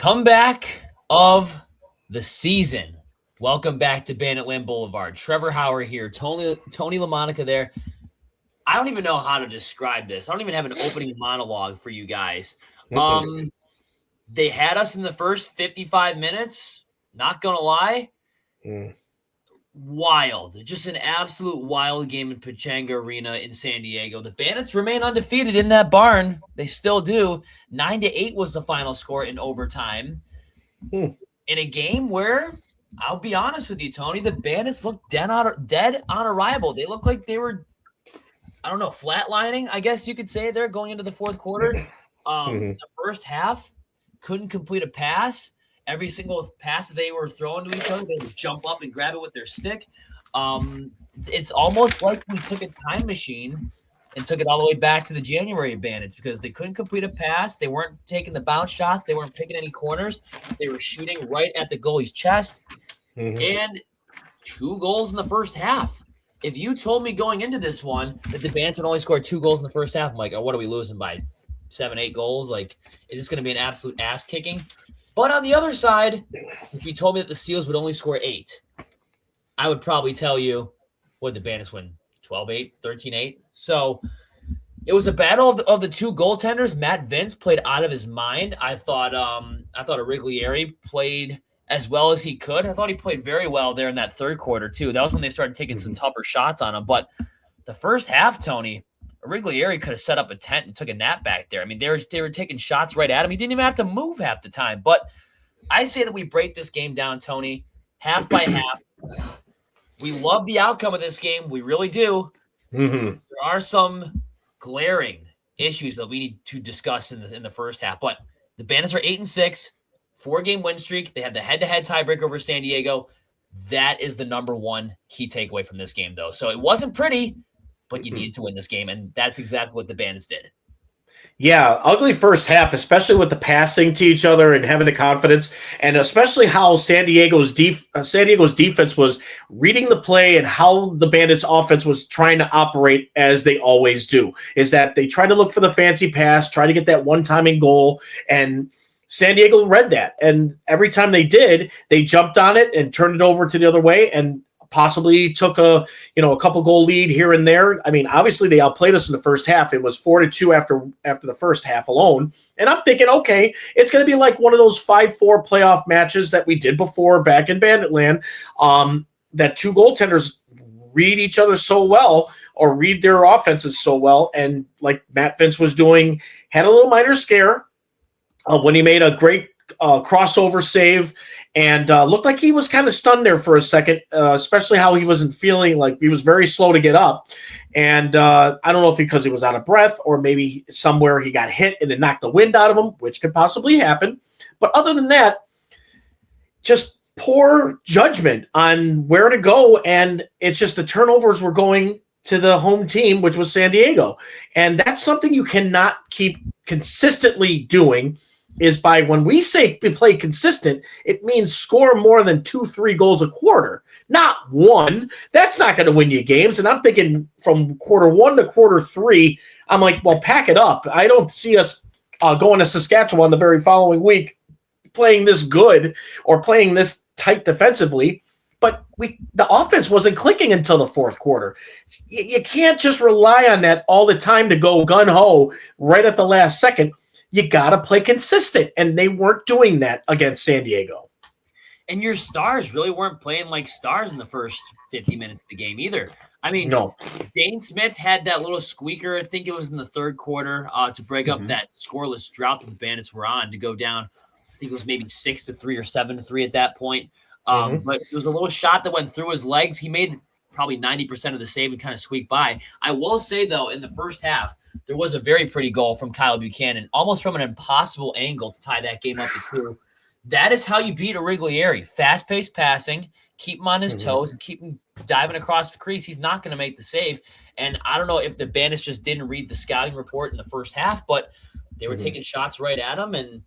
Comeback of the season. Welcome back to Banditland Boulevard. Trevor Hauer here. Tony LaMonica there. I don't even know how to describe this. I don't even have an opening monologue for you guys. They had us in the first 55 minutes. Not gonna lie. Wild. Just an absolute wild game in Pechanga Arena in San Diego. The Bandits remain undefeated in that barn. They still do. 9-8 was the final score in overtime. In a game where, I'll be honest with you, Tony, the Bandits looked dead on arrival. They looked like they were, I don't know, flatlining, I guess you could say there, going into the fourth quarter. The first half, couldn't complete a pass. Every single pass that they were throwing to each other, they would jump up and grab it with their stick. It's almost like we took a time machine and took it all the way back to the January Bandits because they couldn't complete a pass. They weren't taking the bounce shots. They weren't picking any corners. They were shooting right at the goalie's chest. And 2 goals in the first half. If you told me going into this one that the Bandits would only score 2 goals in the first half, I'm like, oh, what are we losing by? 7, 8 goals? Like, is this going to be an absolute ass kicking? But on the other side, if you told me that the Seals would only score 8, I would probably tell you, what did the Bandits win? 12-8, 13-8? So it was a battle of the 2 goaltenders. Matt Vince played out of his mind. I thought Origlieri played as well as he could. I thought he played very well there in that third quarter, too. That was when they started taking some tougher shots on him. But the first half, Tony, Origlieri could have set up a tent and took a nap back there. I mean, they were taking shots right at him. He didn't even have to move half the time. But I say that we break this game down, Tony, half by half. We love the outcome of this game. We really do. There are some glaring issues that we need to discuss in the first half. But the Bandits are 8-6, 4-game win streak. They have the head-to-head tiebreaker over San Diego. That is the number one key takeaway from this game, though. So it wasn't pretty, but you needed to win this game, and that's exactly what the Bandits did. Yeah, ugly first half, especially with the passing to each other and having the confidence, and especially how San Diego's defense was reading the play and how the Bandits' offense was trying to operate as they always do, is that they try to look for the fancy pass, try to get that one-timing goal, and San Diego read that. And every time they did, they jumped on it and turned it over to the other way and possibly took a couple goal lead here and there. I mean, obviously they outplayed us in the first half. It was 4-2 after the first half alone. And I'm thinking, okay, it's going to be like one of those 5-4 playoff matches that we did before back in Banditland. That 2 goaltenders read each other so well, or read their offenses so well. And like Matt Vince was doing, had a little minor scare when he made a great crossover save and looked like he was kind of stunned there for a second, especially how he wasn't feeling, like he was very slow to get up. And I don't know if because he was out of breath or maybe somewhere he got hit and it knocked the wind out of him, which could possibly happen. But other than that, just poor judgment on where to go. And it's just the turnovers were going to the home team, which was San Diego. And that's something you cannot keep consistently doing. Is by when we say play consistent, it means score more than 2-3 goals a quarter, not 1. That's not going to win you games. And I'm thinking from quarter 1 to quarter 3, I'm like, well, pack it up. I don't see us going to Saskatchewan the very following week playing this good or playing this tight defensively. But the offense wasn't clicking until the fourth quarter. You can't just rely on that all the time to go gun-ho right at the last second. You got to play consistent, and they weren't doing that against San Diego. And your stars really weren't playing like stars in the first 50 minutes of the game either. I mean, no. Dane Smith had that little squeaker, I think it was in the third quarter, to break up that scoreless drought that the Bandits were on to go down. I think it was maybe 6-3 or 7-3 at that point. But it was a little shot that went through his legs. He made probably 90% of the save and kind of squeaked by. I will say, though, in the first half, there was a very pretty goal from Kyle Buchanan, almost from an impossible angle to tie that game up to 2. That is how you beat Origlieri. Fast-paced passing, keep him on his toes, and keep him diving across the crease. He's not going to make the save. And I don't know if the Bandits just didn't read the scouting report in the first half, but they were taking shots right at him, and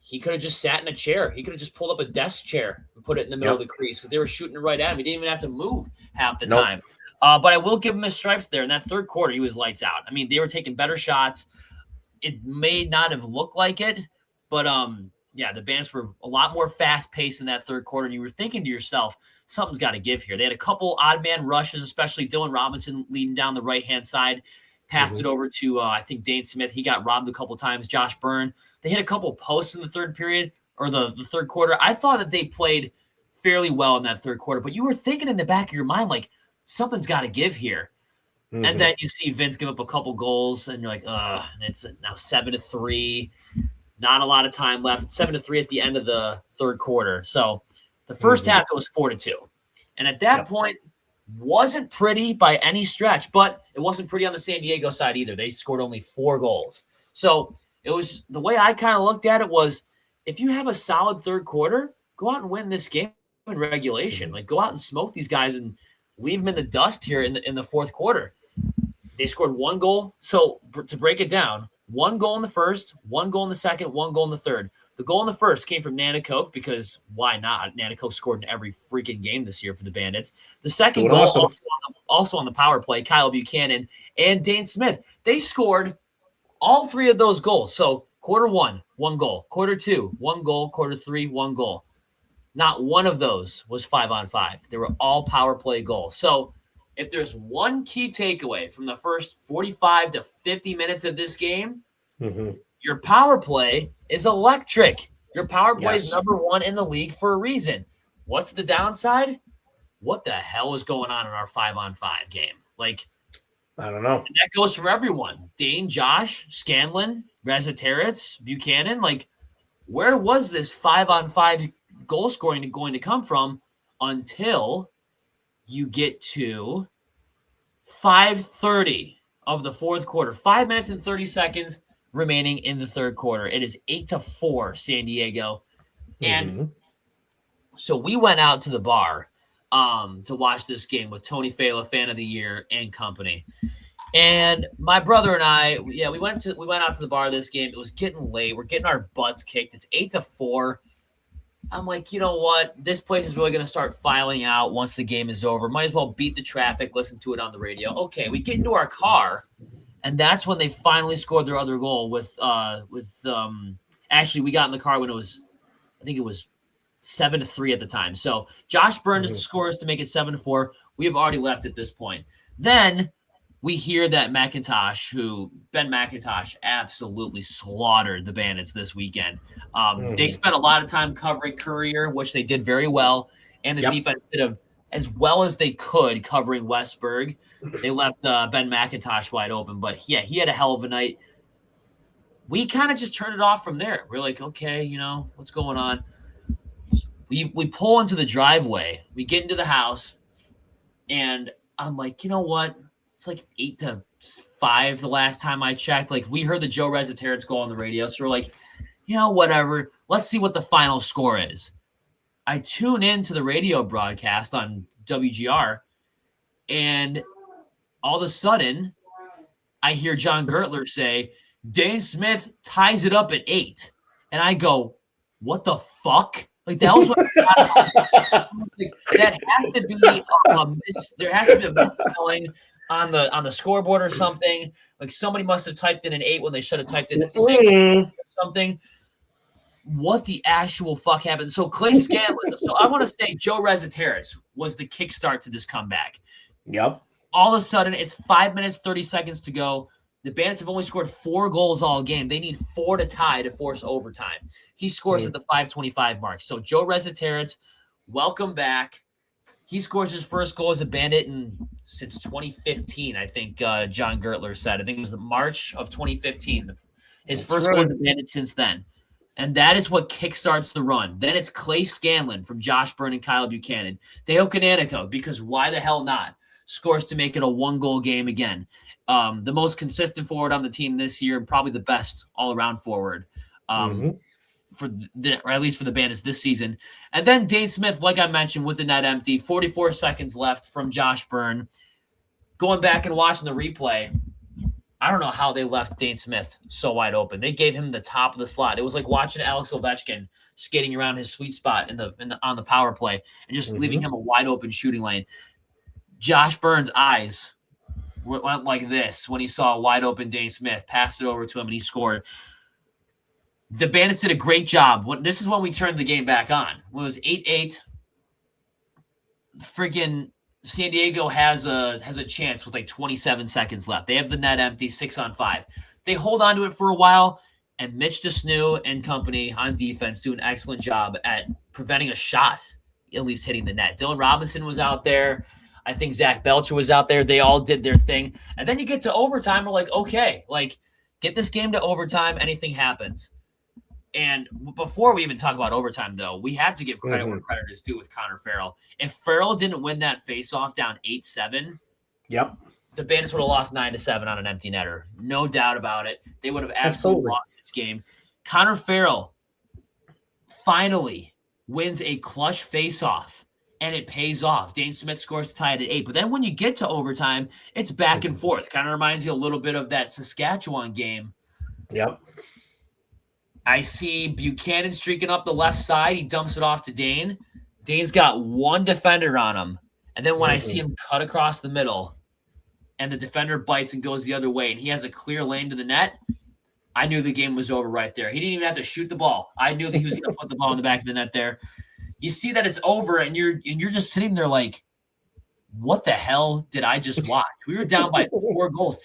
he could have just sat in a chair. He could have just pulled up a desk chair and put it in the middle of the crease because they were shooting it right at him. He didn't even have to move half the time. But I will give him his stripes there. In that third quarter, he was lights out. I mean, they were taking better shots. It may not have looked like it, but Yeah, the Bandits were a lot more fast-paced in that third quarter, and you were thinking to yourself, something's got to give here. They had a couple odd man rushes, especially Dylan Robinson leading down the right-hand side, passed it over to, I think, Dane Smith. He got robbed a couple times. Josh Byrne. They hit a couple posts in the third period, or the third quarter. I thought that they played fairly well in that third quarter, but you were thinking in the back of your mind, like, something's got to give here. And then you see Vince give up a couple goals, and you're like, and it's now 7-3. Not a lot of time left. 7-3 at the end of the third quarter. So the first half, it was 4-2. And at that point, wasn't pretty by any stretch, but it wasn't pretty on the San Diego side either. They scored only 4 goals. So it was the way I kind of looked at it was, if you have a solid third quarter, go out and win this game in regulation. Like, go out and smoke these guys and leave them in the dust here in the fourth quarter. They scored 1 goal. So to break it down, 1 goal in the first, 1 goal in the second, 1 goal in the third. The goal in the first came from Nanticoke because why not? Nanticoke scored in every freaking game this year for the Bandits. The second goal, also on the power play, Kyle Buchanan and Dane Smith. They scored all 3 of those goals. So quarter 1, 1 goal. Quarter 2, 1 goal. Quarter 3, 1 goal. Not one of those was 5-on-5. They were all power play goals. So if there's one key takeaway from the first 45 to 50 minutes of this game, your power play is electric. Your power play is number 1 in the league for a reason. What's the downside? What the hell is going on in our 5-on-5 game? Like, I don't know. And that goes for everyone. Dane, Josh, Scanlon, Rezataritz, Buchanan. Like, where was this 5-on-5 goal scoring going to come from until you get to 5:30 of the fourth quarter? 5 minutes and 30 seconds remaining in the third quarter. It is 8-4 San Diego. And so we went out to the bar to watch this game with Tony Fela, Fan of the Year, and company. And my brother and I, we went out to the bar this game. It was getting late. We're getting our butts kicked. It's 8-4. I'm like, you know what? This place is really going to start filing out once the game is over. Might as well beat the traffic, listen to it on the radio. Okay, we get into our car, and that's when they finally scored their other goal actually, we got in the car when I think it was 7-3 at the time. So Josh Byrne scores to make it 7-4. We have already left at this point. Then we hear that Ben McIntosh absolutely slaughtered the Bandits this weekend. They spent a lot of time covering Courier, which they did very well, and the defense did as well as they could covering Westberg. They left Ben McIntosh wide open, but yeah, he had a hell of a night. We kind of just turned it off from there. We're like, okay, what's going on? We pull into the driveway. We get into the house, and I'm like, you know what? It's like 8-5 the last time I checked. Like, we heard the Joe Rezataritz goal on the radio, so we're like, whatever. Let's see what the final score is. I tune in to the radio broadcast on WGR, and all of a sudden, I hear John Gertler say, Dane Smith ties it up at 8. And I go, what the fuck? Like, that was what that has to be there has to be a misspelling on the scoreboard or something. Like, somebody must have typed in an 8 when they should have typed in a 6 or something. What the actual fuck happened? So Clay Scanlon. So I want to say Joe Rezataritz was the kickstart to this comeback. Yep. All of a sudden, it's 5 minutes, 30 seconds to go. The Bandits have only scored 4 goals all game. They need 4 to tie to force overtime. He scores at the 5:25 mark. So Joe Rezataritz, welcome back. He scores his first goal as a Bandit since 2015, I think John Gertler said. I think it was the March of 2015. His first goal as a Bandit since then. And that is what kickstarts the run. Then it's Clay Scanlon from Josh Byrne and Kyle Buchanan. Dale Kananico, because why the hell not, scores to make it a 1-goal game again. The most consistent forward on the team this year, and probably the best all-around forward. Or at least for the Bandits this season. And then Dane Smith, like I mentioned, with the net empty, 44 seconds left from Josh Byrne. Going back and watching the replay, I don't know how they left Dane Smith so wide open. They gave him the top of the slot. It was like watching Alex Ovechkin skating around his sweet spot on the power play and just leaving him a wide open shooting lane. Josh Byrne's eyes went like this when he saw a wide open Dane Smith, passed it over to him, and he scored. The Bandits did a great job. This is when we turned the game back on. When it was 8-8, freaking San Diego has a chance with like 27 seconds left. They have the net empty, 6-on-5. They hold on to it for a while, and Mitch DeSnew and company on defense do an excellent job at preventing a shot, at least hitting the net. Dylan Robinson was out there. I think Zach Belcher was out there. They all did their thing. And then you get to overtime, we're like, okay, like, get this game to overtime, anything happens. And before we even talk about overtime, though, we have to give credit where credit is due with Connor Farrell. If Farrell didn't win that faceoff down 8-7, the Bandits would have lost 9-7 on an empty netter. No doubt about it. They would have absolutely lost this game. Connor Farrell finally wins a clutch faceoff, and it pays off. Dane Smith scores to tie it at 8. But then when you get to overtime, it's back and forth. Kind of reminds you a little bit of that Saskatchewan game. Yep. I see Buchanan streaking up the left side. He dumps it off to Dane. Dane's got one defender on him. And then when I see him cut across the middle and the defender bites and goes the other way and he has a clear lane to the net, I knew the game was over right there. He didn't even have to shoot the ball. I knew that he was going to put the ball in the back of the net there. You see that it's over and you're just sitting there like, what the hell did I just watch? We were down by 4 goals.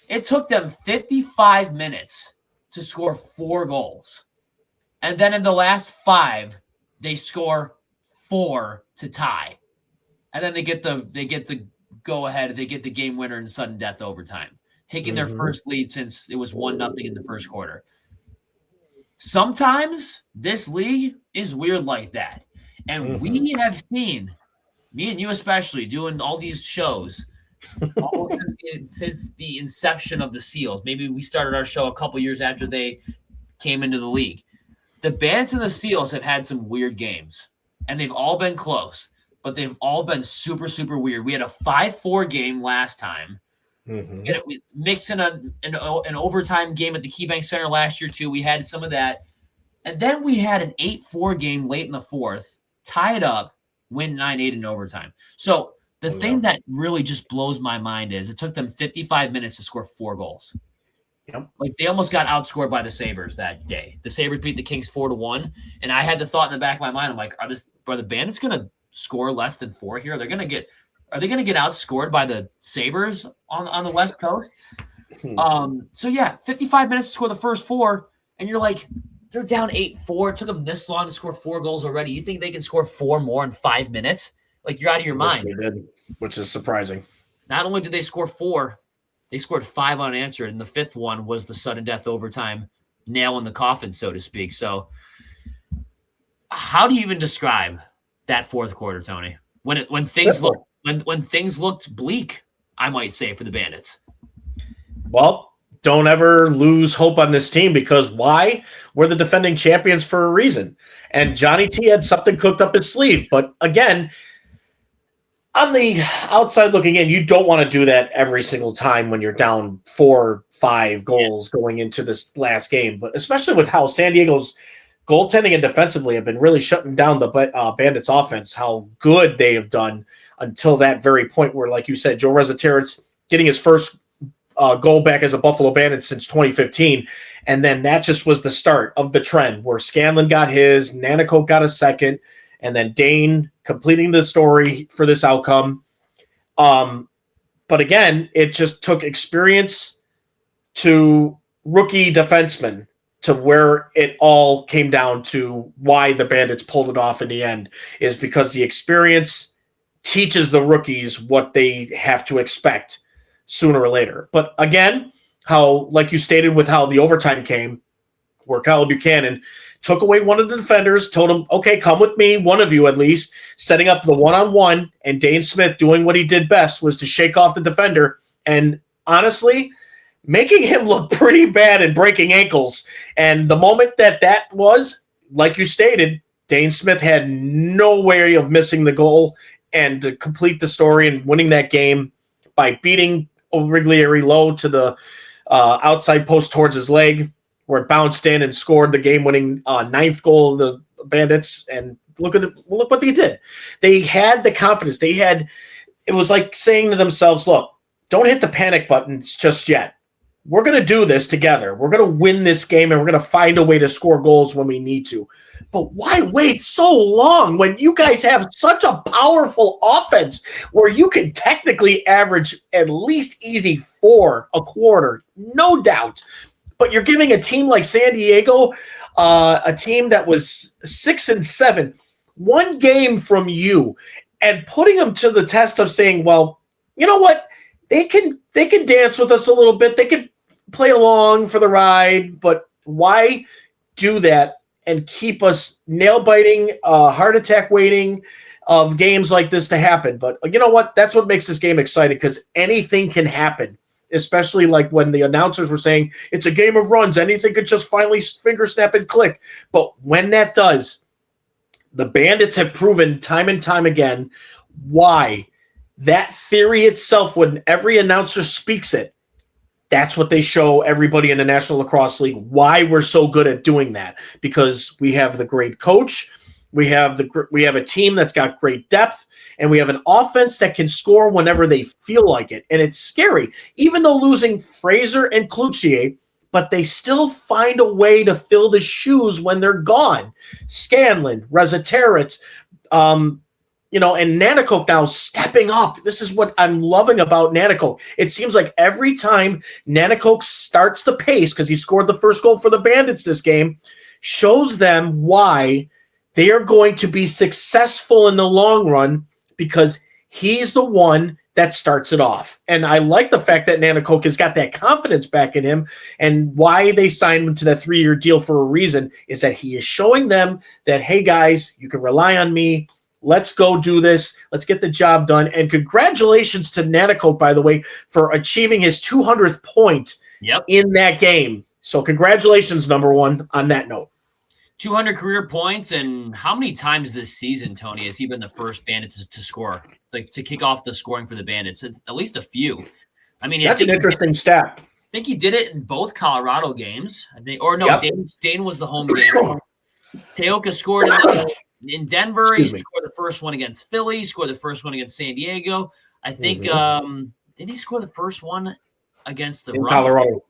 It took them 55 minutes to score 4 goals. And then in the last 5, they score 4 to tie. And then they get the go ahead, they get the game winner in sudden death overtime, taking their first lead since it was 1-0 in the first quarter. Sometimes this league is weird like that. And we have seen, me and you especially, doing all these shows almost since the inception of the Seals. Maybe we started our show a couple years after they came into the league. The Bandits and the Seals have had some weird games, and they've all been close, but they've all been super, super weird. We had a 5-4 game last time. We mixed in an overtime game at the KeyBank Center last year, too. We had some of that. And then we had an 8-4 game late in the 4th, tie it up, win 9-8 in overtime. So the thing that really just blows my mind is it took them 55 minutes to score 4 goals. Yep. Like they almost got outscored by the Sabres that day. The Sabres beat the Kings 4-1, and I had the thought in the back of my mind, I'm like, are the Bandits going to score less than 4 here? Are they going to get outscored by the Sabres on the West Coast? So yeah, 55 minutes to score the first 4, and you're like, they're down 8-4. It took them this long to score 4 goals already. You think they can score 4 more in 5 minutes? Like, you're out of your mind. They did, which is surprising. Not only did they score 4, they scored 5 unanswered, and the 5th one was the sudden death overtime nail in the coffin, so to speak. So how do you even describe that 4th quarter, Tony? When things looked bleak, I might say, for the Bandits. Well, don't ever lose hope on this team because why? We're the defending champions for a reason. And Johnny T had something cooked up his sleeve. But again, on the outside looking in, you don't want to do that every single time when you're down 4, 5 goals going into this last game. But especially with how San Diego's goaltending and defensively have been really shutting down the Bandits' offense, how good they have done until that very point where, like you said, Joe Rezaterit's getting his first goal back as a Buffalo Bandit since 2015. And then that just was the start of the trend where Scanlon got his, Nanakoke got a second, and then Dane completing the story for this outcome. But again, it just took experience to rookie defensemen to where it all came down to why the Bandits pulled it off in the end is because the experience teaches the rookies what they have to expect sooner or later. But again, how, like you stated with how the overtime came, where Kyle Buchanan took away one of the defenders, told him, okay, come with me, one of you at least, setting up the one-on-one, and Dane Smith doing what he did best was to shake off the defender, and honestly, making him look pretty bad and breaking ankles. And the moment that was, like you stated, Dane Smith had no way of missing the goal and to complete the story and winning that game by beating Origlieri low to the outside post towards his leg, where it bounced in and scored the game-winning 9th goal of the Bandits. And look what they did. They had the confidence. It was like saying to themselves, look, don't hit the panic buttons just yet. we're going to do this together. We're going to win this game, and we're going to find a way to score goals when we need to. But why wait so long when you guys have such a powerful offense where you can technically average at least easy 4 a quarter, no doubt. But you're giving a team like San Diego, a team that was 6-7, one game from you, and putting them to the test of saying, well, you know what? They can dance with us a little bit. They can play along for the ride, but why do that and keep us nail-biting, heart attack waiting of games like this to happen? But you know what? That's what makes this game exciting, because anything can happen, especially like when the announcers were saying it's a game of runs. Anything could just finally finger snap and click. But when that does, the Bandits have proven time and time again why that theory itself, when every announcer speaks it, that's what they show everybody in the National Lacrosse League, why we're so good at doing that. Because we have the great coach, we have a team that's got great depth, and we have an offense that can score whenever they feel like it. And it's scary. Even though losing Fraser and Cloutier, but they still find a way to fill the shoes when they're gone. Scanlon, Rezaterets, and Nanticoke now stepping up. This is what I'm loving about Nanticoke. It seems like every time Nanticoke starts the pace, because he scored the first goal for the Bandits this game, shows them why they are going to be successful in the long run, because he's the one that starts it off. And I like the fact that Nanticoke has got that confidence back in him, and why they signed him to that 3-year deal for a reason is that he is showing them that, hey, guys, you can rely on me. Let's go do this. Let's get the job done. And congratulations to Nanticoke, by the way, for achieving his 200th point in that game. So congratulations, number one, on that note. 200 career points, and how many times this season, Tony, has he been the first Bandit to score, like to kick off the scoring for the Bandits? It's at least a few. I mean, that's an interesting stat. I think he did it in both Colorado games. I think, or no, Dane was the home game. Teoka scored in Denver. He scored the first one against Philly. He scored the first one against San Diego. I think. Did he score the first one against the Rush? Colorado?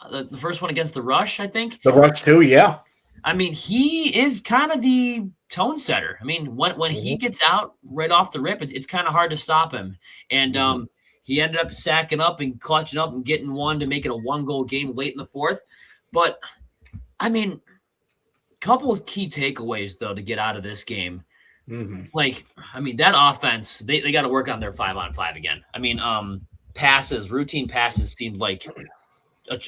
The first one against the Rush, I think. The Rush too, yeah. I mean, he is kind of the tone setter. I mean, when he gets out right off the rip, it's kind of hard to stop him. And he ended up sacking up and clutching up and getting one to make it a 1-goal game late in the fourth. But, I mean, couple of key takeaways, though, to get out of this game. Like, I mean, that offense, they got to work on their 5-on-5 again. I mean, routine passes seemed like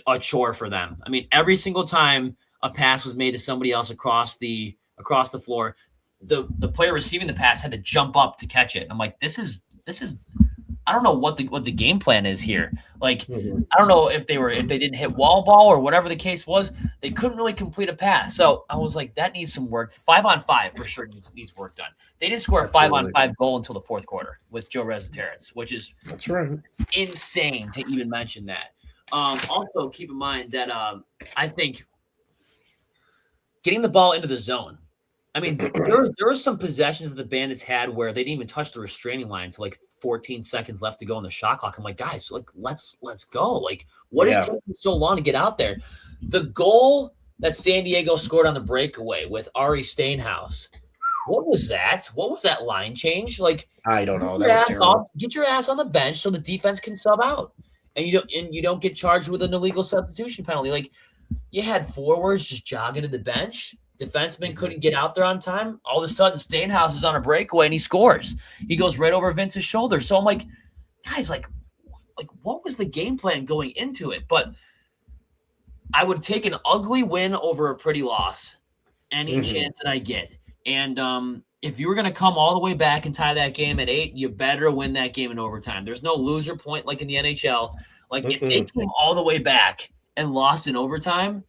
a chore for them. I mean, every single time a pass was made to somebody else across the floor, the player receiving the pass had to jump up to catch it. I'm like, this is I don't know what the game plan is here. Like, I don't know if they didn't hit wall ball or whatever the case was, they couldn't really complete a pass. So I was like, that needs some work. 5-on-5 for sure needs work done. They didn't score a 5-on-5 goal until the fourth quarter with Joe Rezaterets, which is insane to even mention that. Also keep in mind that I think getting the ball into the zone. I mean, there were some possessions that the Bandits had where they didn't even touch the restraining line to like 14 seconds left to go on the shot clock. I'm like, guys, like let's go. Like, what is taking so long to get out there? The goal that San Diego scored on the breakaway with Ari Steinhaus. What was that? What was that line change? Like, I don't know. That was terrible. Get your ass on the bench so the defense can sub out, and you don't get charged with an illegal substitution penalty. Like, you had forwards just jogging to the bench. Defenseman couldn't get out there on time. All of a sudden, Steinhaus is on a breakaway and he scores. He goes right over Vince's shoulder. So I'm like, guys, like what was the game plan going into it? But I would take an ugly win over a pretty loss any chance that I get. And if you were going to come all the way back and tie that game at 8, you better win that game in overtime. There's no loser point like in the NHL. Like, if they came all the way back and lost in overtime,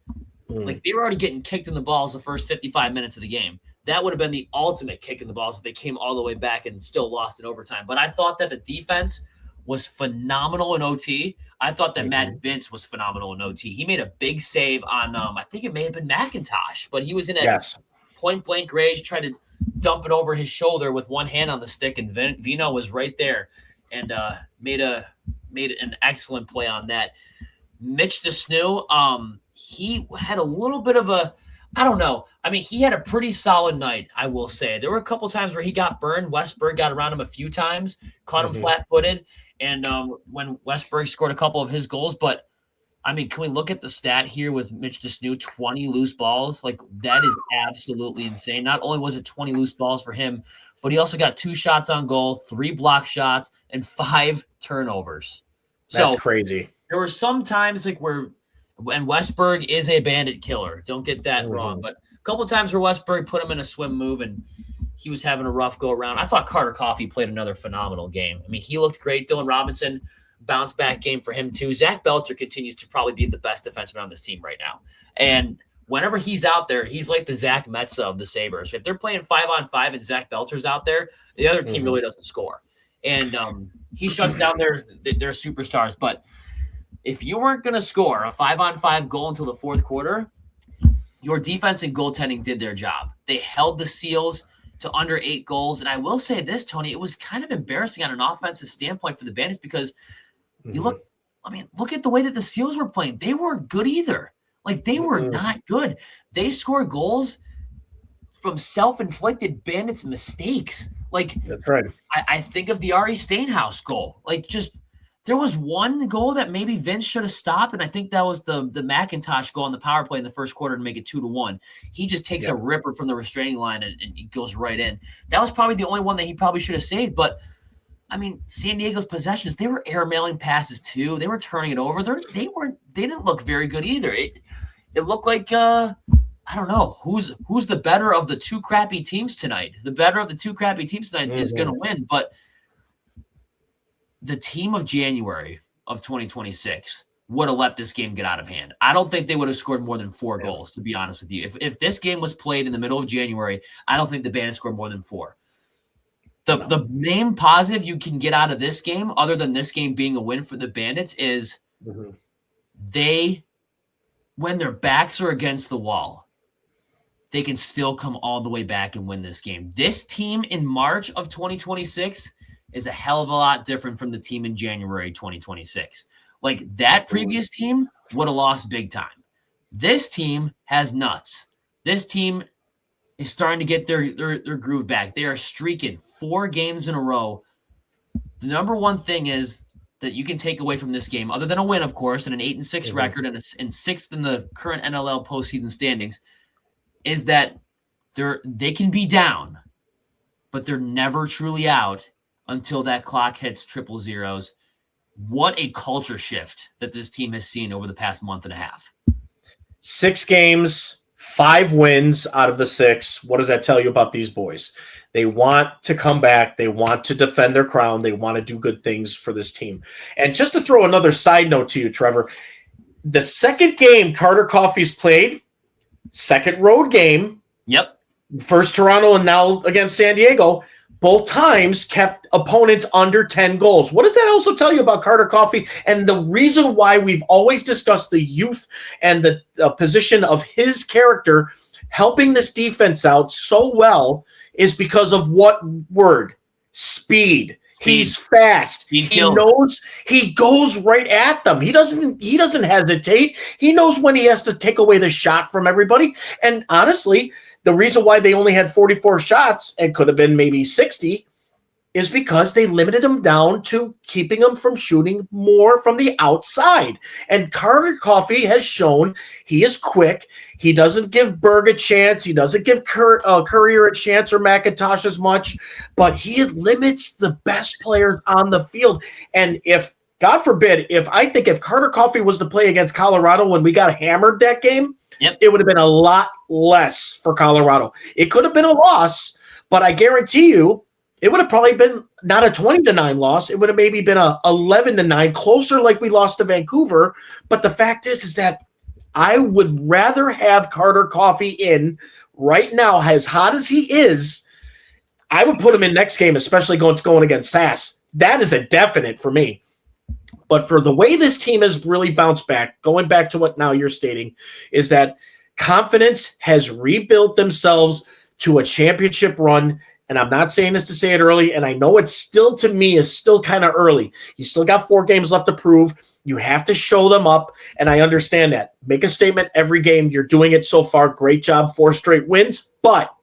like, they were already getting kicked in the balls the first 55 minutes of the game. That would have been the ultimate kick in the balls if they came all the way back and still lost in overtime. But I thought that the defense was phenomenal in OT. I thought that Matt Vince was phenomenal in OT. He made a big save on, I think it may have been McIntosh, but he was in a point-blank range, tried to dump it over his shoulder with one hand on the stick, and Vino was right there and made an excellent play on that. Mitch DeSnew, he had a little bit of a, I don't know. I mean, he had a pretty solid night, I will say. There were a couple times where he got burned. Westberg got around him a few times, caught him flat-footed, and when Westberg scored a couple of his goals. But, I mean, can we look at the stat here with Mitch DeSnew, 20 loose balls? Like, that is absolutely insane. Not only was it 20 loose balls for him, but he also got 2 shots on goal, 3 block shots, and 5 turnovers. That's crazy. There were some times like and Westberg is a bandit killer. Don't get that wrong. But a couple of times where Westberg put him in a swim move and he was having a rough go around. I thought Carter Coffey played another phenomenal game. I mean, he looked great. Dylan Robinson, bounce back game for him too. Zach Belter continues to probably be the best defenseman on this team right now. And whenever he's out there, he's like the Zach Metza of the Sabres. If they're playing 5-on-5 and Zach Belter's out there, the other team really doesn't score. And he shuts down their superstars. But if you weren't going to score a 5-on-5 goal until the fourth quarter, your defense and goaltending did their job. They held the Seals to under 8 goals. And I will say this, Tony, it was kind of embarrassing on an offensive standpoint for the Bandits because you look at the way that the Seals were playing. They weren't good either. Like, they were not good. They scored goals from self-inflicted Bandits mistakes. Like, that's right. I think of the Ari Steinhaus goal. Like, just there was one goal that maybe Vince should have stopped, and I think that was the McIntosh goal on the power play in the first quarter to make it 2-1. He just takes a ripper from the restraining line and it goes right in. That was probably the only one that he probably should have saved. But I mean, San Diego's possessions, they were airmailing passes too. They were turning it over. They didn't look very good either. It looked like I don't know who's the better of the 2 crappy teams tonight. The better of the 2 crappy teams tonight is going to win, but the team of January of 2026 would have let this game get out of hand. I don't think they would have scored more than 4 goals, to be honest with you. If this game was played in the middle of January, I don't think the Bandits scored more than 4. The main positive you can get out of this game, other than this game being a win for the Bandits, is when their backs are against the wall, they can still come all the way back and win this game. This team in March of 2026 is a hell of a lot different from the team in January 2026. Like, that previous team would have lost big time. This team has nuts. This team is starting to get their groove back. They are streaking 4 games in a row. The number one thing is that you can take away from this game, other than a win, of course, and an 8-6 record and 6th in the current NLL postseason standings, is that they can be down, but they're never truly out until that clock hits triple zeros. What a culture shift that this team has seen over the past month and a half. 6 games, 5 wins out of the 6. What does that tell you about these boys? They want to come back. They want to defend their crown. They want to do good things for this team. And just to throw another side note to you, Trevor, the second game Carter Coffey's played, second road game. Yep. First Toronto and now against San Diego. Both times kept opponents under 10 goals. What does that also tell you about Carter Coffey? And the reason why we've always discussed the youth and the position of his character helping this defense out so well is because of what word? Speed. He's fast. He knows, he goes right at them. He doesn't hesitate. He knows when he has to take away the shot from everybody. And honestly, the reason why they only had 44 shots and could have been maybe 60 is because they limited him down to keeping him from shooting more from the outside. And Carter Coffey has shown he is quick. He doesn't give Berg a chance. He doesn't give Courier a chance or McIntosh as much, but he limits the best players on the field. And if, God forbid, if Carter Coffey was to play against Colorado when we got hammered that game, it would have been a lot less for Colorado. It could have been a loss, but I guarantee you, it would have probably been not a 20-9 loss. It would have maybe been a 11-9, closer like we lost to Vancouver. But the fact is that I would rather have Carter Coffey in right now, as hot as he is. I would put him in next game, especially going against Sass. That is a definite for me. But for the way this team has really bounced back, going back to what now you're stating, is that confidence has rebuilt themselves to a championship run. And I'm not saying this to say it early, and I know it's still, to me, is still kind of early. You still got 4 games left to prove. You have to show them up, and I understand that. Make a statement every game. You're doing it so far. Great job, 4 straight wins, but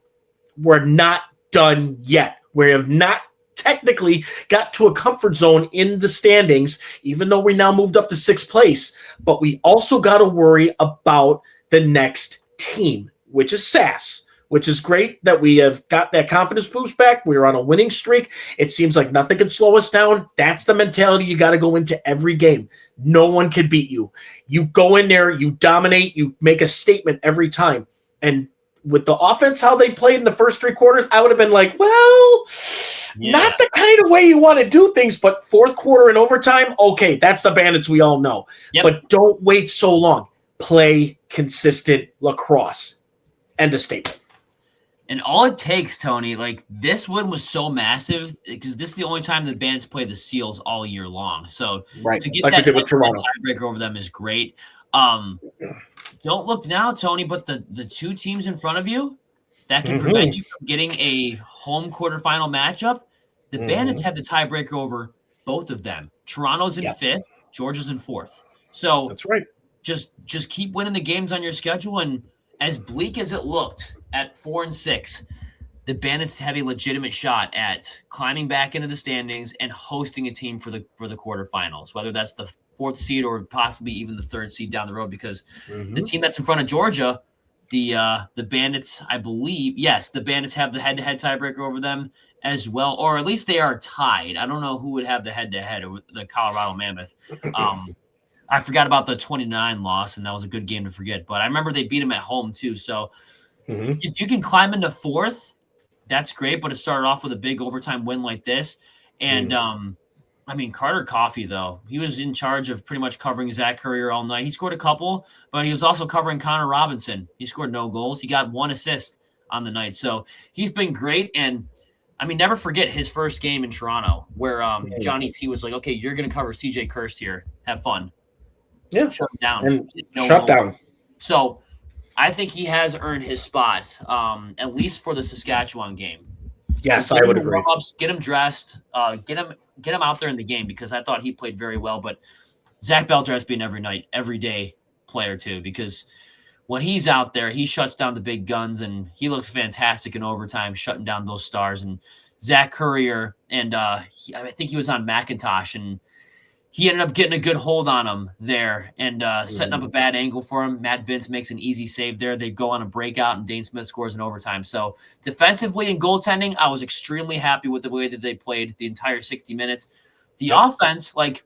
we're not done yet. We have not technically got to a comfort zone in the standings, even though we now moved up to 6th place. But we also got to worry about the next team, which is SAS, which is great that we have got that confidence boost back. We're on a winning streak. It seems like nothing can slow us down. That's the mentality you got to go into every game. No one can beat you. You go in there, you dominate, you make a statement every time. And with the offense, how they played in the first 3 quarters, I would have been like, well, not the kind of way you want to do things, but 4th quarter and overtime, okay, that's the Bandits we all know. Yep. But don't wait so long. Play consistent lacrosse. End of statement. And all it takes, Tony, like this one was so massive because this is the only time the Bandits play the Seals all year long. So to get that tiebreaker over them is great. Don't look now, Tony, but the 2 teams in front of you that can prevent you from getting a home quarterfinal matchup, the Bandits have the tiebreaker over both of them. Toronto's in 5th, Georgia's in 4th. So that's right. Just keep winning the games on your schedule, and as bleak as it looked at 4 and 6, the Bandits have a legitimate shot at climbing back into the standings and hosting a team for the quarterfinals, whether that's the 4th seed or possibly even the 3rd seed down the road, because the team that's in front of Georgia, the Bandits, I believe, yes, the Bandits have the head-to-head tiebreaker over them as well, or at least they are tied. I don't know who would have the head-to-head over the Colorado Mammoth. I forgot about the 29 loss, and that was a good game to forget, but I remember they beat them at home too. So if you can climb into 4th, that's great, but it started off with a big overtime win like this. And I mean, Carter Coffey, though, he was in charge of pretty much covering Zach Currier all night. He scored a couple, but he was also covering Connor Robinson. He scored no goals. He got 1 assist on the night. So he's been great. And I mean, never forget his first game in Toronto where Johnny T was like, okay, you're going to cover CJ Kirst here. Have fun. Yeah. Shut down. And shut down. So I think he has earned his spot, at least for the Saskatchewan game. Yes, I would agree. Get him dressed, get him out there in the game, because I thought he played very well. But Zach Beldress being every day player too, because when he's out there, he shuts down the big guns, and he looks fantastic in overtime, shutting down those stars. And Zach Currier, and I think he was on McIntosh, and he ended up getting a good hold on him there and setting up a bad angle for him. Matt Vince makes an easy save there. They go on a breakout, and Dane Smith scores in overtime. So defensively and goaltending, I was extremely happy with the way that they played the entire 60 minutes. The offense, like,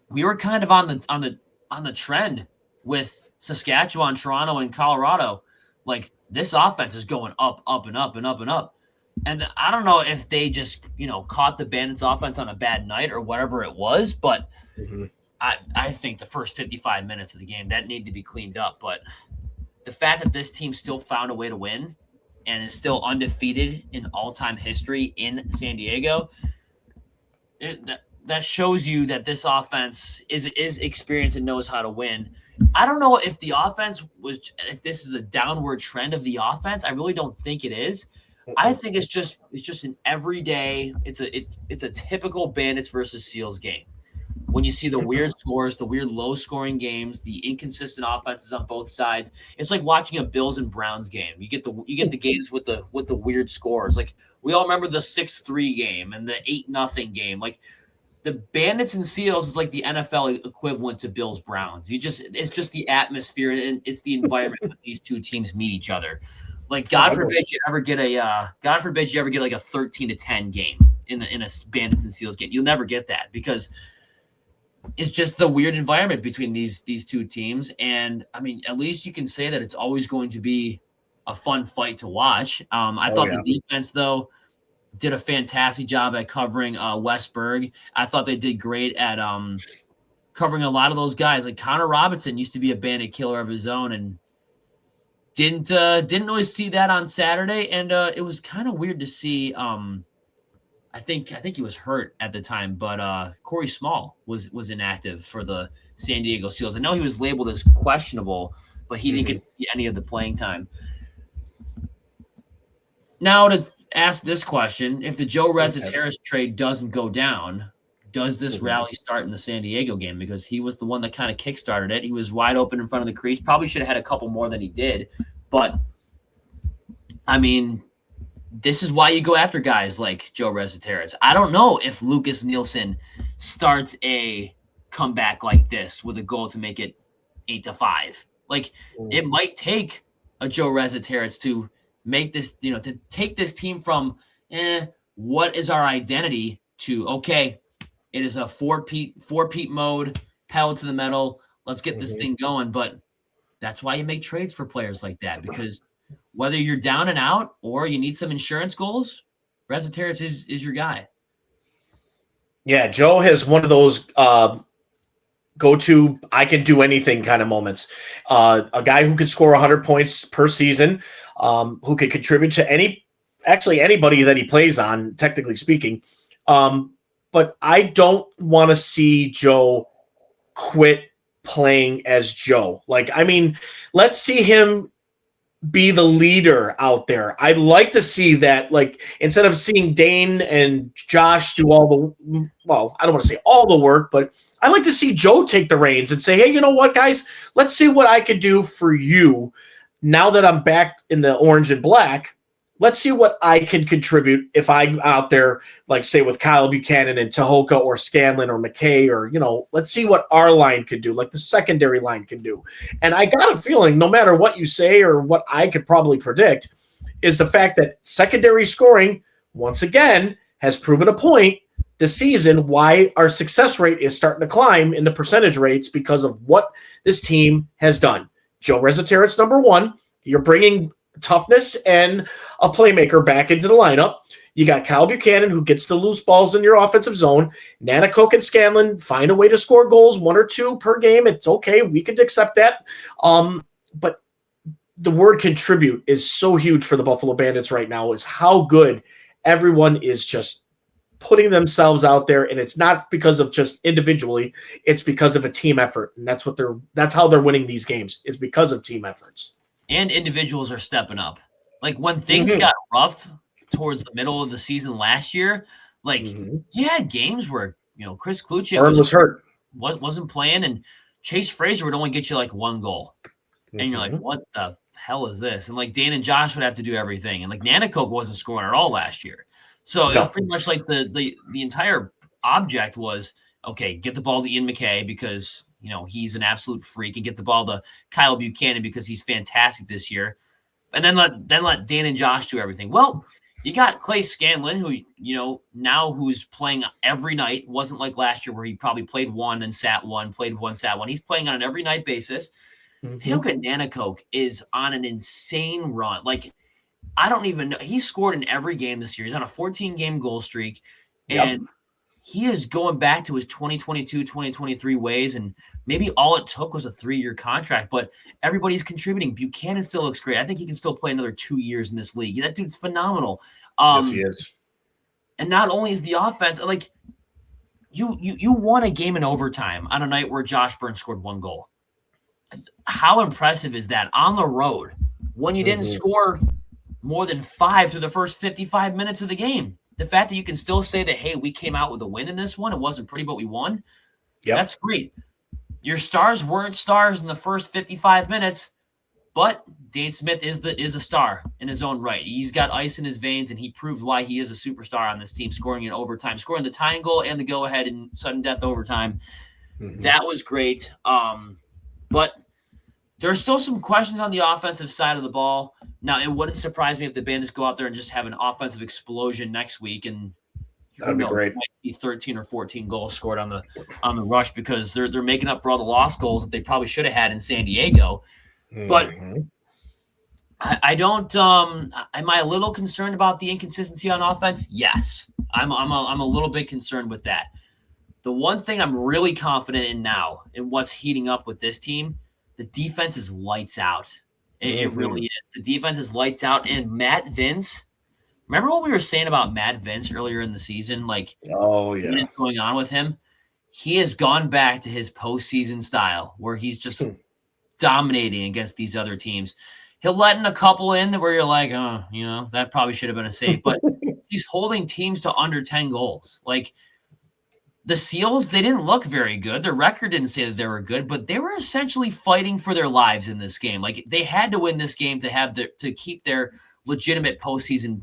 we were kind of on the trend with Saskatchewan, Toronto, and Colorado. Like, this offense is going up, up, and up, and up, and up. And I don't know if they just, caught the Bandits offense on a bad night or whatever it was, but I think the first 55 minutes of the game, that needed to be cleaned up. But the fact that this team still found a way to win and is still undefeated in all-time history in San Diego, that shows you that this offense is experienced and knows how to win. I don't know if the offense if this is a downward trend of the offense. I really don't think it is. I think it's just an everyday. It's a typical Bandits versus Seals game. When you see the weird scores, the weird low scoring games, the inconsistent offenses on both sides, it's like watching a Bills and Browns game. You get the games with the weird scores. Like, we all remember the 6-3 game and the 8-0 game. Like, the Bandits and Seals is like the NFL equivalent to Bills Browns. It's just the atmosphere, and it's the environment that these two teams meet each other. Like, God forbid you ever get like a 13-10 game in a Bandits and Seals game. You'll never get that, because it's just the weird environment between these two teams. And I mean, at least you can say that it's always going to be a fun fight to watch. I thought the defense, though, did a fantastic job at covering Westberg. I thought they did great at covering a lot of those guys. Like, Connor Robinson used to be a Bandit killer of his own, and didn't always see that on Saturday. And it was kind of weird to see. I think he was hurt at the time, but Corey Small was inactive for the San Diego Seals. I know he was labeled as questionable, but he didn't get to see any of the playing time. Now, to ask this question, if the Joe Rezateris trade doesn't go down, does this rally start in the San Diego game? Because he was the one that kind of kickstarted it. He was wide open in front of the crease. Probably should have had a couple more than he did. But, I mean, this is why you go after guys like Joe Resetarits. I don't know if Lucas Nielsen starts a comeback like this with a goal to make it 8-5. Like, it might take a Joe Resetarits to make this, to take this team from, what is our identity to, okay, it is a four-peat mode, pedal to the metal. Let's get this thing going. But that's why you make trades for players like that, because whether you're down and out or you need some insurance goals, Resetarits is your guy. Yeah, Joe has one of those go-to, I can do anything kind of moments. A guy who could score 100 points per season, who could contribute to anybody that he plays on, technically speaking. But I don't want to see Joe quit playing as Joe. Like, I mean, let's see him be the leader out there. I'd like to see that, like, instead of seeing Dane and Josh do all the, well, I don't want to say all the work, but I like to see Joe take the reins and say, hey, you know what, guys, let's see what I can do for you now that I'm back in the orange and black. Let's see what I can contribute if I'm out there, like, say, with Kyle Buchanan and Tehoka or Scanlon or McKay, or, let's see what our line could do, like the secondary line can do. And I got a feeling, no matter what you say or what I could probably predict, is the fact that secondary scoring, once again, has proven a point this season why our success rate is starting to climb in the percentage rates because of what this team has done. Joe Resetarits, number one. You're bringing toughness and a playmaker back into the lineup. You got Kyle Buchanan, who gets the loose balls in your offensive zone. Nanticoke and Scanlon find a way to score goals, 1 or 2 per game. It's okay. We could accept that. But the word contribute is so huge for the Buffalo Bandits right now, is how good everyone is just putting themselves out there. And it's not because of just individually, it's because of a team effort. And that's how they're winning these games, is because of team efforts. And individuals are stepping up. Like, when things got rough towards the middle of the season last year, like, you had games where, Chris Kluchet was hurt. Wasn't playing, and Chase Fraser would only get you like 1 goal. And you're like, what the hell is this? And like, Dan and Josh would have to do everything. And like, Nanticoke wasn't scoring at all last year. So it was pretty much like the entire object was, okay, get the ball to Ian McKay because he's an absolute freak, and get the ball to Kyle Buchanan because he's fantastic this year. And then let Dan and Josh do everything. Well, you got Clay Scanlon, who, now who's playing every night. Wasn't like last year where he probably played one, then sat one, played one, sat one. He's playing on an every night basis. Tehoka Nanticoke is on an insane run. Like, I don't even know. He scored in every game this year. He's on a 14-game goal streak. And he is going back to his 2022, 2023 ways, and maybe all it took was a 3-year contract, but everybody's contributing. Buchanan still looks great. I think he can still play another 2 years in this league. That dude's phenomenal. Yes, he is. And not only is the offense, like, you won a game in overtime on a night where Josh Burns scored 1 goal. How impressive is that on the road when you didn't score more than 5 through the first 55 minutes of the game? The fact that you can still say that, hey, we came out with a win in this one. It wasn't pretty, but we won. That's great. Your stars weren't stars in the first 55 minutes, but Dane Smith is a star in his own right. He's got ice in his veins, and he proved why he is a superstar on this team, scoring in overtime, scoring the tying goal and the go-ahead in sudden death overtime. That was great. But there's still some questions on the offensive side of the ball. Now, it wouldn't surprise me if the Bandits go out there and just have an offensive explosion next week, and that'd be great. You might see 13 or 14 goals scored on the rush, because they're making up for all the lost goals that they probably should have had in San Diego. But I don't. Am I a little concerned about the inconsistency on offense? Yes, I'm a little bit concerned with that. The one thing I'm really confident in now, in what's heating up with this team, the defense is lights out. It really is. The defense is lights out. And Matt Vince, remember what we were saying about Matt Vince earlier in the season? Like, what is going on with him? He has gone back to his postseason style, where he's just dominating against these other teams. He'll let in a couple in where you're like, oh, that probably should have been a save. But he's holding teams to under 10 goals. Like, The Seals, they didn't look very good. Their record didn't say that they were good, but they were essentially fighting for their lives in this game. Like, they had to win this game to keep their legitimate postseason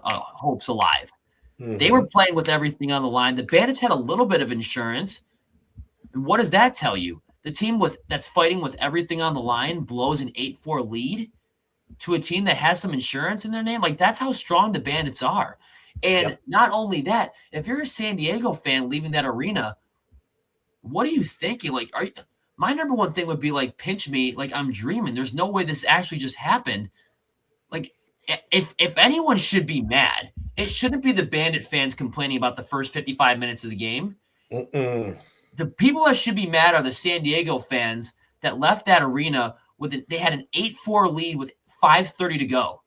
hopes alive. They were playing with everything on the line. The Bandits had a little bit of insurance. And what does that tell you? The team that's fighting with everything on the line blows an 8-4 lead to a team that has some insurance in their name. Like, that's how strong the Bandits are. And not only that, if you're a San Diego fan leaving that arena, what are you thinking? Like, my number one thing would be like, pinch me, like I'm dreaming. There's no way this actually just happened. Like, if anyone should be mad, it shouldn't be the Bandit fans complaining about the first 55 minutes of the game. The people that should be mad are the San Diego fans that left that arena they had an 8-4 lead with 5:30 to go.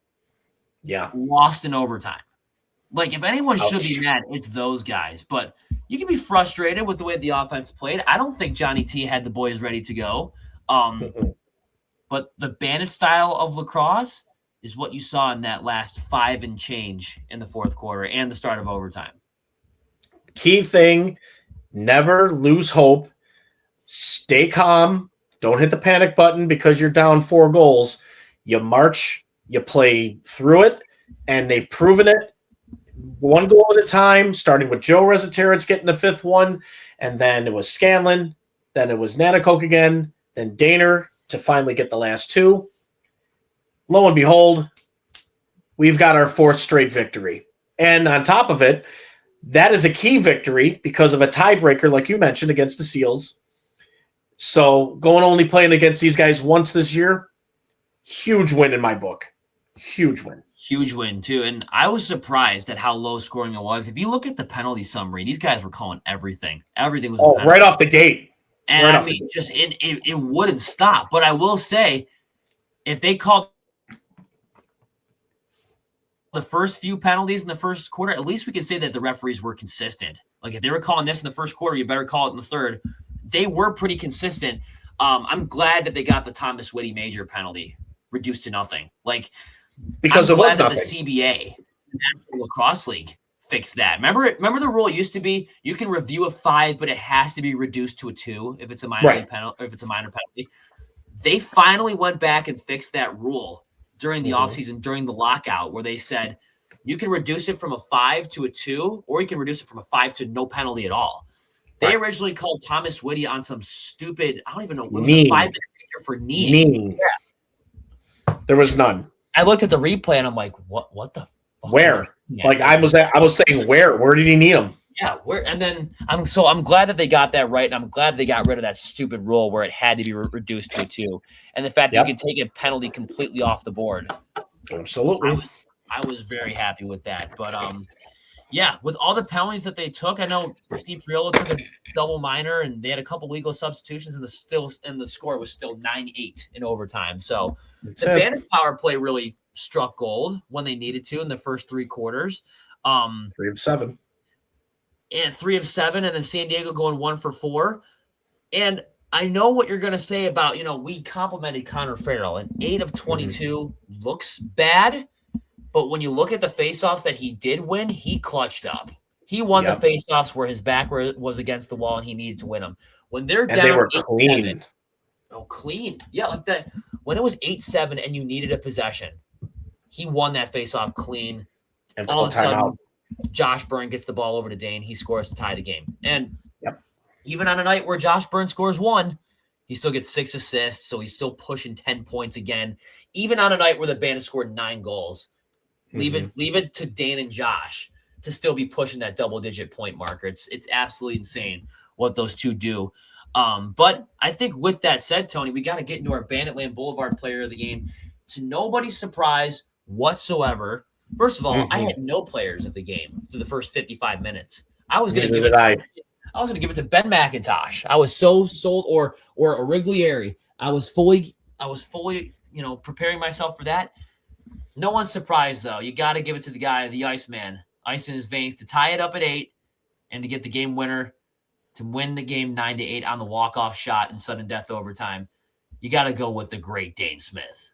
Yeah. Lost in overtime. Like, if anyone should be mad, it's those guys. But you can be frustrated with the way the offense played. I don't think Johnny T had the boys ready to go. But the Bandit style of lacrosse is what you saw in that last 5 and change in the fourth quarter and the start of overtime. Key thing, never lose hope. Stay calm. Don't hit the panic button because you're down 4 goals. You march, you play through it, and they've proven it. 1 goal at a time, starting with Joe Rezaterets getting the 5th one, and then it was Scanlon, then it was Nanakoke again, then Daner to finally get the last 2. Lo and behold, we've got our 4th straight victory. And on top of it, that is a key victory because of a tiebreaker, like you mentioned, against the Seals. So going only playing against these guys once this year, huge win in my book. Huge win. Huge win, too. And I was surprised at how low scoring it was. If you look at the penalty summary, these guys were calling everything. Everything was right off the gate. And I mean, just it wouldn't stop. But I will say, if they called the first few penalties in the first quarter, at least we can say that the referees were consistent. Like, if they were calling this in the first quarter, you better call it in the third. They were pretty consistent. I'm glad that they got the Thomas Whitty major penalty reduced to nothing. Like, because I'm it was glad that nothing. the CBA, the National Lacrosse League, fixed that. Remember the rule used to be you can review a 5, but it has to be reduced to a 2 if it's a minor penalty. If it's a minor penalty, they finally went back and fixed that rule during the offseason, during the lockout, where they said you can reduce it from a 5 to a 2, or you can reduce it from a 5 to no penalty at all. They originally called Thomas Whitty on some stupid, I don't even know, it was a 5-minute major for knee. Yeah. There was none. I looked at the replay and I'm like, what the fuck? Where? Like, I was saying, where did he need him? Yeah, where? And then I'm glad that they got that right, and I'm glad they got rid of that stupid rule where it had to be reduced to a 2, and the fact that you can take a penalty completely off the board. Absolutely. I was very happy with that. But yeah, with all the penalties that they took, I know Steve Triolo took a double minor, and they had a couple legal substitutions, and the score was still 9-8 in overtime. So the Bandits power play really struck gold when they needed to in the first 3 quarters. 3 of 7. And 3 of 7, and then San Diego going 1 for 4. And I know what you're going to say about, we complimented Connor Farrell, and 8 of 22 looks bad. But when you look at the faceoffs that he did win, he clutched up. He won the faceoffs where his back was against the wall and he needed to win them. When they're down, they were clean. Clean. Yeah, like that. When it was 8-7 and you needed a possession, he won that faceoff clean. And all of a sudden, Josh Byrne gets the ball over to Dane. He scores to tie the game. And even on a night where Josh Byrne scores 1, he still gets 6 assists, so he's still pushing 10 points again. Even on a night where the Bandits scored 9 goals. Leave it to Dane and Josh to still be pushing that double-digit point marker. It's absolutely insane what those two do. But I think with that said, Tony, we got to get into our Banditland Boulevard player of the game. To nobody's surprise whatsoever, first of all, I had no players of the game for the first 55 minutes. I was going to give it to Ben McIntosh. I was so sold, or Origlieri. I was fully, preparing myself for that. No one's surprised, though. You got to give it to the guy, the Iceman, ice in his veins, to tie it up at 8 and to get the game winner, to win the game 9-8 on the walk-off shot in sudden death overtime. You got to go with the great Dane Smith.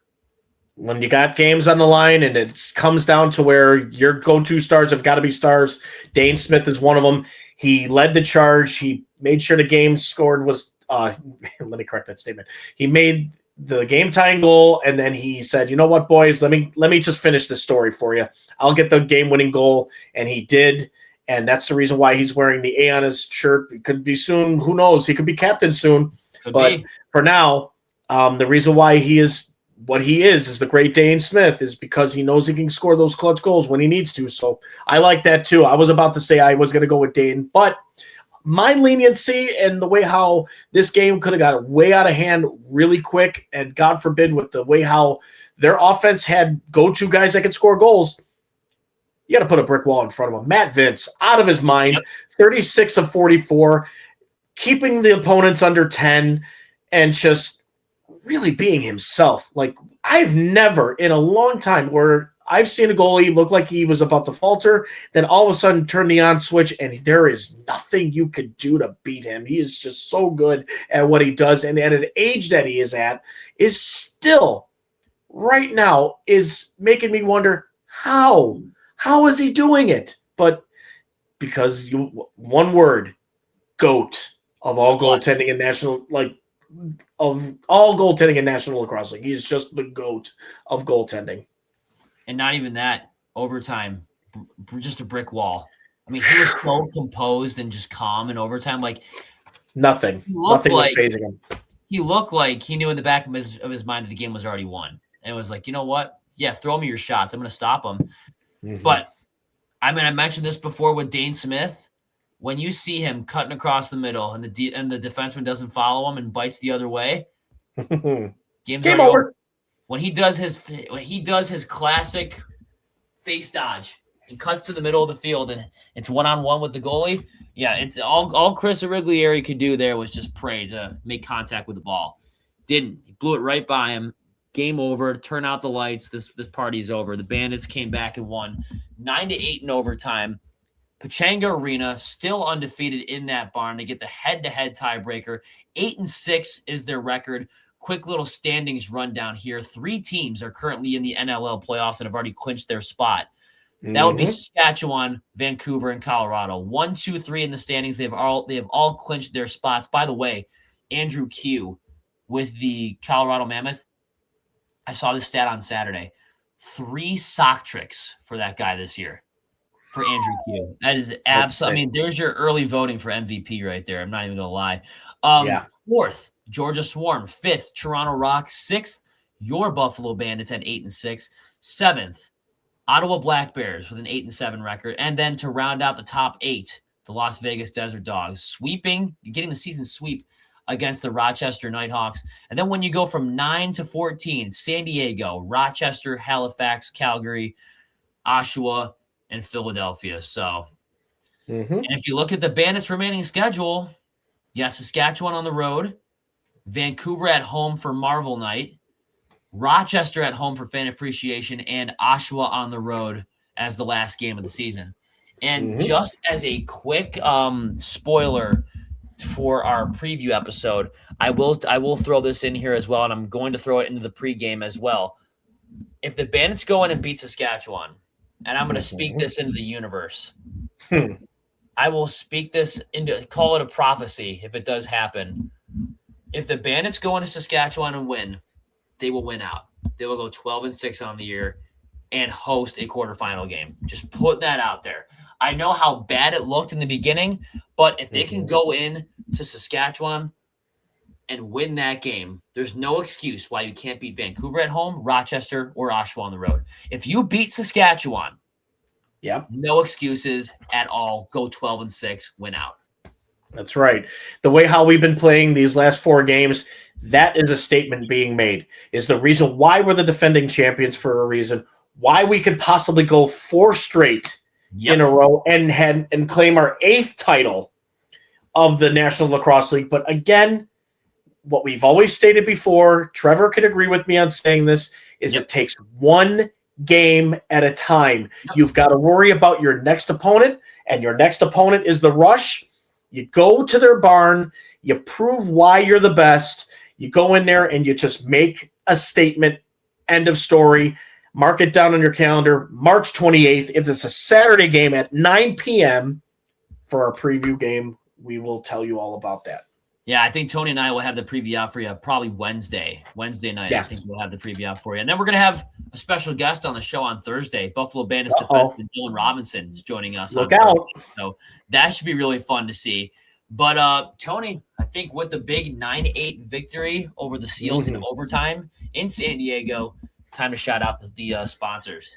When you got games on the line and it comes down to where your go-to stars have got to be stars, Dane Smith is one of them. He led the charge. He made sure the game scored was let me correct that statement. He made the game tying goal, and then he said, "You know what, boys? Let me just finish this story for you. I'll get the game winning goal," and he did. And that's the reason why he's wearing the A on his shirt. It could be soon. Who knows? He could be captain soon. But for now, the reason why he is what he is the great Dane Smith, is because he knows he can score those clutch goals when he needs to. So I like that too. I was about to say I was going to go with Dane, but my leniency and the way how this game could have got way out of hand really quick, and God forbid with the way how their offense had go-to guys that could score goals, you got to put a brick wall in front of him. Matt Vince, out of his mind, 36 of 44, keeping the opponents under 10, and just really being himself. Like, I've never in a long time where I've seen a goalie look like he was about to falter, then all of a sudden turn the on switch, and there is nothing you could do to beat him. He is just so good at what he does, and at an age that he is at, is still, right now, is making me wonder, how is he doing it? But because one word, GOAT of all goaltending in national, of all goaltending in National Lacrosse League. He's just the GOAT of goaltending. And not even that, overtime, just a brick wall. I mean, he was so composed and just calm in overtime. Like, nothing was phasing him. He looked like he knew in the back of his mind that the game was already won. And it was like, you know what? Yeah, throw me your shots. I'm going to stop them. Mm-hmm. But, I mean, I mentioned this before with Dane Smith. When you see him cutting across the middle and the defenseman doesn't follow him and bites the other way, game over. When he does his classic face dodge and cuts to the middle of the field and it's one-on-one with the goalie, yeah, it's all Chris Origlieri could do there was just pray to make contact with the ball. Didn't. He blew it right by him. Game over. Turn out the lights. This party's over. The Bandits came back and won 9-8 in overtime. Pechanga Arena still undefeated in that barn. They get the head-to-head tiebreaker. 8-6 is their record. Quick little standings rundown here. 3 teams are currently in the NLL playoffs and have already clinched their spot. Mm-hmm. That would be Saskatchewan, Vancouver, and Colorado. 1, 2, 3 in the standings. They have all clinched their spots. By the way, Andrew Q with the Colorado Mammoth. I saw this stat on Saturday. 3 sock tricks for that guy this year. For Andrew Q. That is absolutely. I mean, there's your early voting for MVP right there. I'm not even going to lie. 4th, Georgia Swarm. 5th, Toronto Rock. 6th, your Buffalo Bandits at 8-6. 7th, Ottawa Black Bears with an 8-7 record. And then to round out the top 8, the Las Vegas Desert Dogs getting the season sweep against the Rochester Nighthawks. And then when you go from 9 to 14, San Diego, Rochester, Halifax, Calgary, Oshawa, and Philadelphia. So, And if you look at the Bandits' remaining schedule, you have Saskatchewan on the road, Vancouver at home for Marvel Night, Rochester at home for Fan Appreciation, and Oshawa on the road as the last game of the season. And just as a quick spoiler for our preview episode, I will throw this in here as well, and I'm going to throw it into the pregame as well. If the Bandits go in and beat Saskatchewan, and I'm going to speak this into the universe. I will speak this call it a prophecy if it does happen. If the Bandits go into Saskatchewan and win, they will win out. They will go 12-6 on the year and host a quarterfinal game. Just put that out there. I know how bad it looked in the beginning, but if they can go in to Saskatchewan and win that game, there's no excuse why you can't beat Vancouver at home, Rochester, or Oshawa on the road. If you beat Saskatchewan, no excuses at all. Go 12-6, win out. That's right. The way how we've been playing these last 4 games, that is a statement being made. Is the reason why we're the defending champions for a reason. Why we could possibly go 4 straight in a row and claim our 8th title of the National Lacrosse League. But again, what we've always stated before, Trevor could agree with me on saying this, is it takes one game at a time. You've got to worry about your next opponent, and your next opponent is the Rush. You go to their barn, you prove why you're the best, you go in there and you just make a statement, end of story. Mark it down on your calendar, March 28th. It's a Saturday game at 9 p.m. for our preview game, we will tell you all about that. Yeah, I think Tony and I will have the preview out for you probably Wednesday night. Yes. I think we'll have the preview out for you. And then we're going to have a special guest on the show on Thursday. Buffalo Bandits defenseman Dylan Robinson is joining us. Look out. Thursday. So that should be really fun to see. But, Tony, I think with the big 9-8 victory over the Seals in overtime in San Diego, time to shout out the sponsors.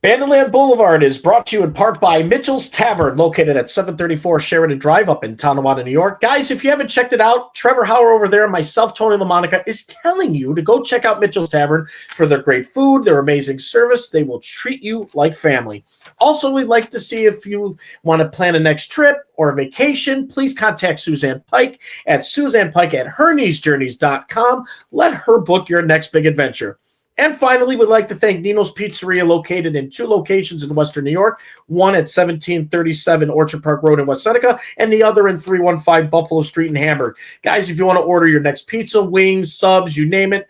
Banditland Boulevard is brought to you in part by Mitchell's Tavern, located at 734 Sheridan Drive up in Tonawanda, New York. Guys, if you haven't checked it out, Trevor Hauer over there, myself, Tony LaMonica, is telling you to go check out Mitchell's Tavern for their great food, their amazing service. They will treat you like family. Also, we'd like to see if you want to plan a next trip or a vacation, please contact Suzanne Pike at SuzannePike@herniesjourneys.com. Let her book your next big adventure. And finally, we'd like to thank Nino's Pizzeria, located in 2 locations in Western New York, one at 1737 Orchard Park Road in West Seneca, and the other in 315 Buffalo Street in Hamburg. Guys, if you want to order your next pizza, wings, subs, you name it,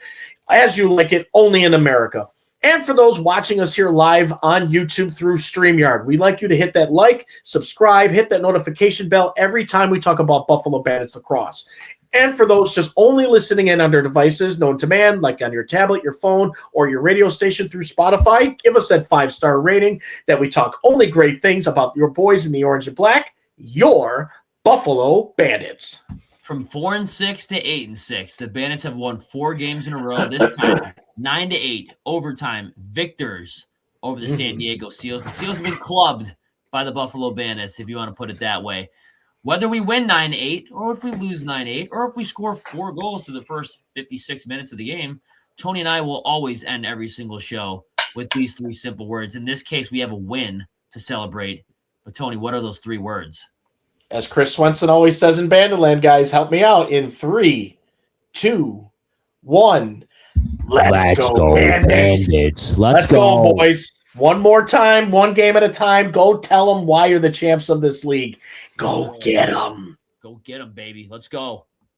as you like it, only in America. And for those watching us here live on YouTube through StreamYard, we'd like you to hit that like, subscribe, hit that notification bell every time we talk about Buffalo Bandits lacrosse. And for those just only listening in on their devices known to man, like on your tablet, your phone, or your radio station through Spotify, give us that 5-star rating that we talk only great things about your boys in the orange and black, your Buffalo Bandits. From 4-6 to 8-6, the Bandits have won 4 games in a row. This time, 9-8 overtime victors over the San Diego Seals. The Seals have been clubbed by the Buffalo Bandits, if you want to put it that way. Whether we win 9-8 or if we lose 9-8 or if we score 4 goals through the first 56 minutes of the game, Tony and I will always end every single show with these 3 simple words. In this case, we have a win to celebrate. But, Tony, what are those 3 words? As Chris Swenson always says in Banditland, guys, help me out. In 3, 2, 1. Let's go, Bandits. Let's go, boys. One more time, one game at a time. Go tell them why you're the champs of this league. Go get them. Go get them, baby. Let's go.